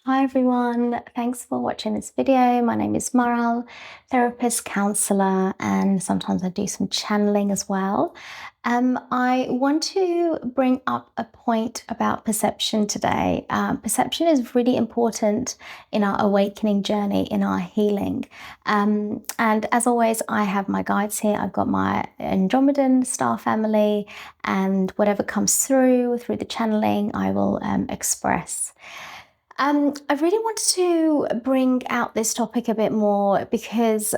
Hi everyone, thanks for watching this video. My name is Maral, therapist, counselor, and sometimes I do some channeling as well. I want to bring up a point about perception today. Perception is really important in our awakening journey, in our healing. And as always, I have my guides here. I've got my Andromedan star family, and whatever comes through the channeling, I will express. I really wanted to bring out this topic a bit more because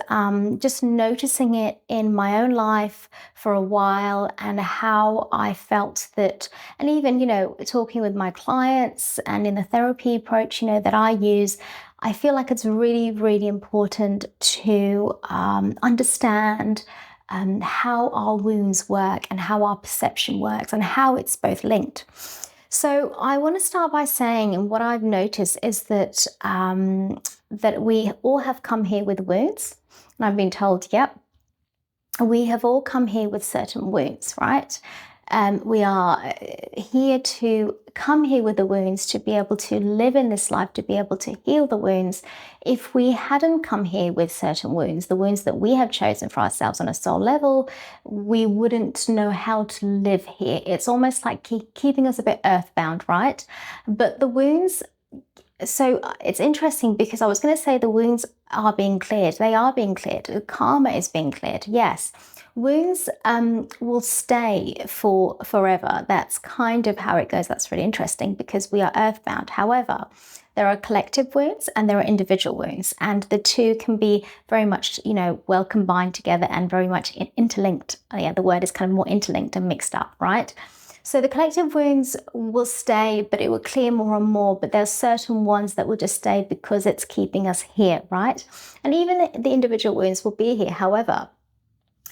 just noticing it in my own life for a while and how I felt that, and even, talking with my clients and in the therapy approach, that I use, I feel like it's really, really important to understand how our wounds work and how our perception works and how it's both linked. So I want to start by saying, and what I've noticed is that that we all have come here with wounds, and I've been told, yep, we have all come here with certain wounds, right? We are here to come here with the wounds to be able to live in this life, to be able to heal the wounds. If we hadn't come here with certain wounds, the wounds that we have chosen for ourselves on a soul level, we wouldn't know how to live here. It's almost like keeping us a bit earthbound, right? But the wounds, so it's interesting because I was going to say the wounds are being cleared. They are being cleared. The karma is being cleared. Yes. Wounds will stay for forever. That's kind of how it goes. That's really interesting because we are earthbound. However, there are collective wounds and there are individual wounds, and the two can be very much, well combined together and very much interlinked. Yeah, the word is kind of more interlinked and mixed up, right? So the collective wounds will stay, but it will clear more and more. But there's certain ones that will just stay because it's keeping us here, right? And even the individual wounds will be here. However,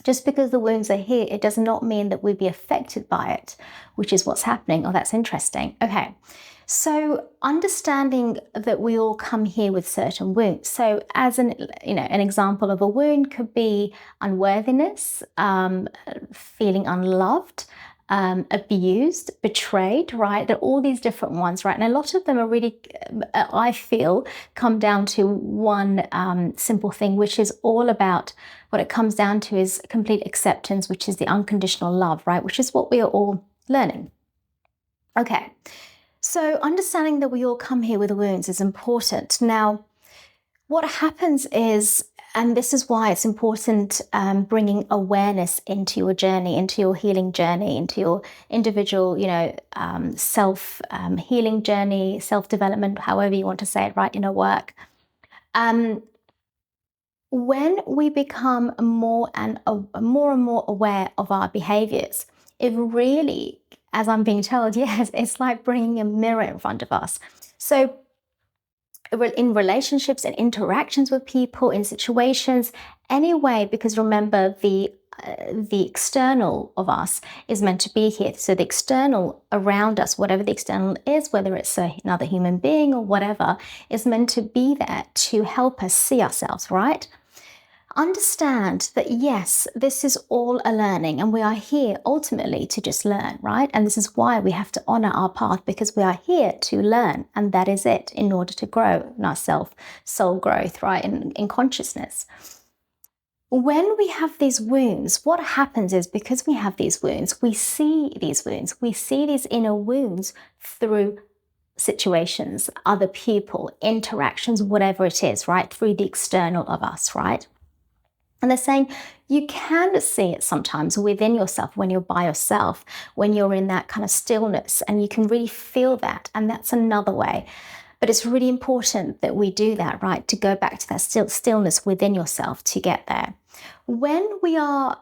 just because the wounds are here, it does not mean that we'll be affected by it, which is what's happening. Oh, that's interesting. Okay. So understanding that we all come here with certain wounds. So as an example of a wound could be unworthiness, feeling unloved, abused, betrayed, right? There are all these different ones, right? And a lot of them are really, I feel, come down to one simple thing, which is all about what it comes down to is complete acceptance, which is the unconditional love, right? Which is what we are all learning. Okay. So understanding that we all come here with wounds is important. Now, what happens is, and this is why it's important bringing awareness into your journey, into your healing journey, into your individual, self healing journey, self-development, however you want to say it, right, inner work. When we become more and more aware of our behaviors, it really, as I'm being told, yes, it's like bringing a mirror in front of us. So in relationships and interactions with people, in situations, anyway, because remember the external of us is meant to be here. So the external around us, whatever the external is, whether it's another human being or whatever, is meant to be there to help us see ourselves, right? Understand that yes, this is all a learning and we are here ultimately to just learn, right? And this is why we have to honor our path, because we are here to learn, and that is it, in order to grow in our soul growth, right? In consciousness. When we have these wounds, what happens is, because we have these wounds, we see these inner wounds through situations, other people, interactions, whatever it is, right? Through the external of us, right? And they're saying you can see it sometimes within yourself when you're by yourself, when you're in that kind of stillness, and you can really feel that. And that's another way. But it's really important that we do that, right? To go back to that stillness within yourself to get there. When we are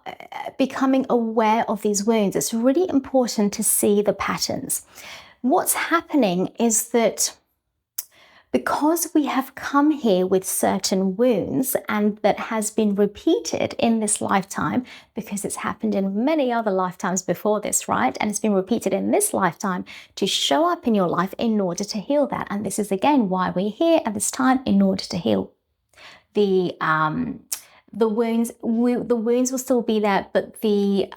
becoming aware of these wounds, it's really important to see the patterns. What's happening is that because we have come here with certain wounds, and that has been repeated in this lifetime, because it's happened in many other lifetimes before this, right? And it's been repeated in this lifetime to show up in your life in order to heal that. And this is again why we're here at this time, in order to heal the wounds. The wounds will still be there, but the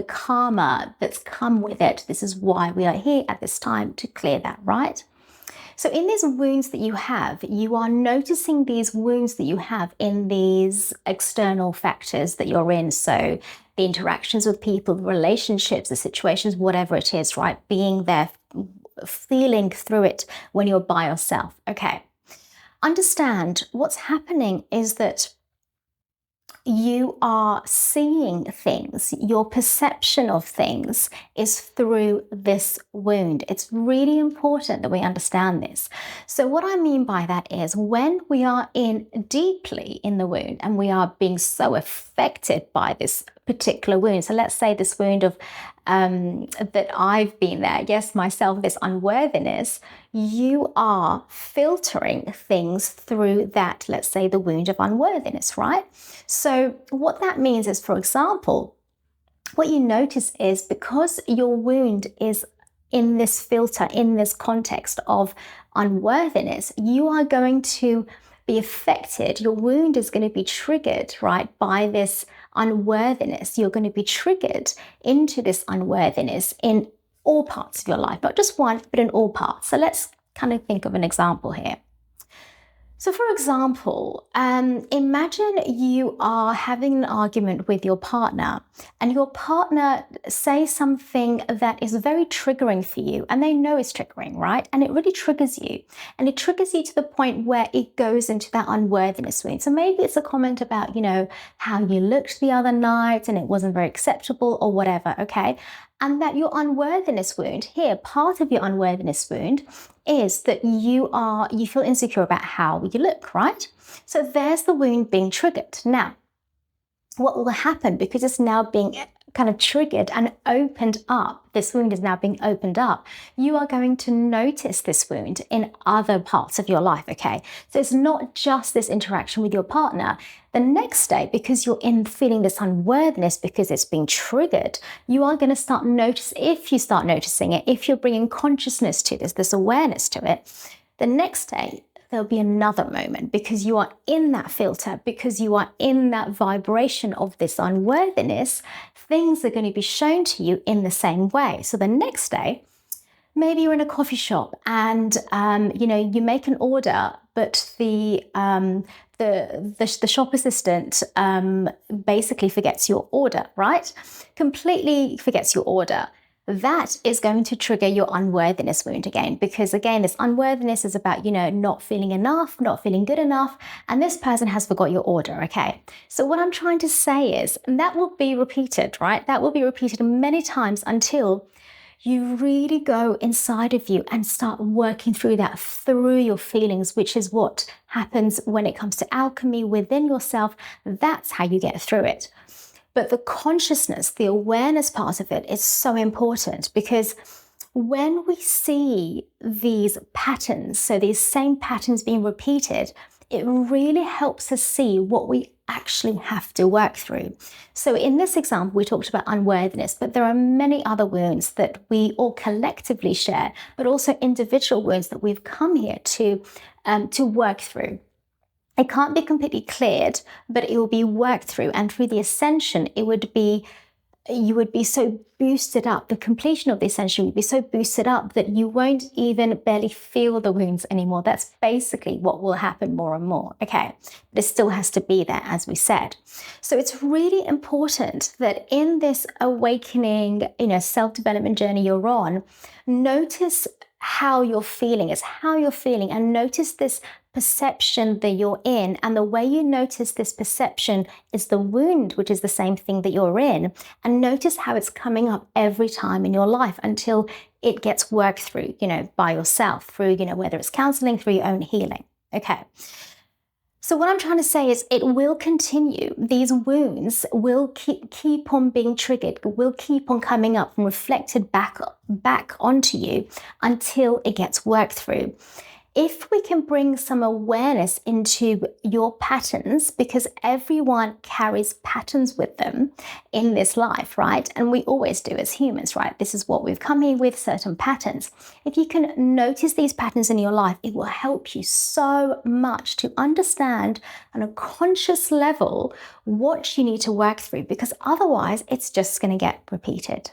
karma that's come with it. This is why we are here at this time, to clear that, right? So in these wounds that you have, you are noticing these wounds that you have in these external factors that you're in. So the interactions with people, the relationships, the situations, whatever it is, right? Being there, feeling through it when you're by yourself. Okay. Understand what's happening is that you are seeing things, your perception of things is through this wound. It's really important that we understand this. So, what I mean by that is when we are in deeply in the wound and we are being so affected by this particular wound. So, let's say this wound of that I've been there, yes, myself, this unworthiness, you are filtering things through that, let's say, the wound of unworthiness, right? So, what that means is, for example, what you notice is because your wound is in this filter, in this context of unworthiness, you are going to be affected. Your wound is going to be triggered, right, by this unworthiness. You're going to be triggered into this unworthiness in all parts of your life, not just one, but in all parts. So let's kind of think of an example here. So, for example, imagine you are having an argument with your partner and your partner says something that is very triggering for you and they know it's triggering, right? And it really triggers you. And it triggers you to the point where it goes into that unworthiness wound. So maybe it's a comment about, how you looked the other night and it wasn't very acceptable or whatever, okay? And that your unworthiness wound here, part of your unworthiness wound is that you feel insecure about how you look, right? So there's the wound being triggered. Now, what will happen because it's now being kind of triggered and opened up, this wound is now being opened up, you are going to notice this wound in other parts of your life, okay? So it's not just this interaction with your partner. The next day, because you're feeling this unworthiness because it's being triggered, you are going to start if you start noticing it, if you're bringing consciousness to this awareness to it, the next day, there'll be another moment because you are in that filter, because you are in that vibration of this unworthiness, things are going to be shown to you in the same way. So the next day, maybe you're in a coffee shop and, you make an order, but the shop assistant basically forgets your order, right? Completely forgets your order. That is going to trigger your unworthiness wound again, because again, this unworthiness is about, not feeling enough, not feeling good enough, and this person has forgot your order, okay? So what I'm trying to say is, and that will be repeated, right? That will be repeated many times until you really go inside of you and start working through that, through your feelings, which is what happens when it comes to alchemy within yourself. That's how you get through it. But the consciousness, the awareness part of it is so important because when we see these patterns, so these same patterns being repeated, it really helps us see what we actually have to work through. So in this example, we talked about unworthiness, but there are many other wounds that we all collectively share, but also individual wounds that we've come here to work through. It can't be completely cleared, but it will be worked through. And through the ascension, you would be so boosted up. The completion of the ascension would be so boosted up that you won't even barely feel the wounds anymore. That's basically what will happen more and more. Okay, but it still has to be there, as we said. So it's really important that in this awakening, self-development journey you're on, notice how you're feeling, and notice this perception that you're in. And the way you notice this perception is the wound, which is the same thing that you're in. And notice how it's coming up every time in your life until it gets worked through, by yourself, through, whether it's counseling, through your own healing. Okay. So what I'm trying to say is it will continue. These wounds will keep on being triggered, will keep on coming up and reflected back onto you until it gets worked through. If we can bring some awareness into your patterns, because everyone carries patterns with them in this life, right? And we always do as humans, right? This is what we've come here with, certain patterns. If you can notice these patterns in your life, it will help you so much to understand on a conscious level what you need to work through, because otherwise it's just going to get repeated.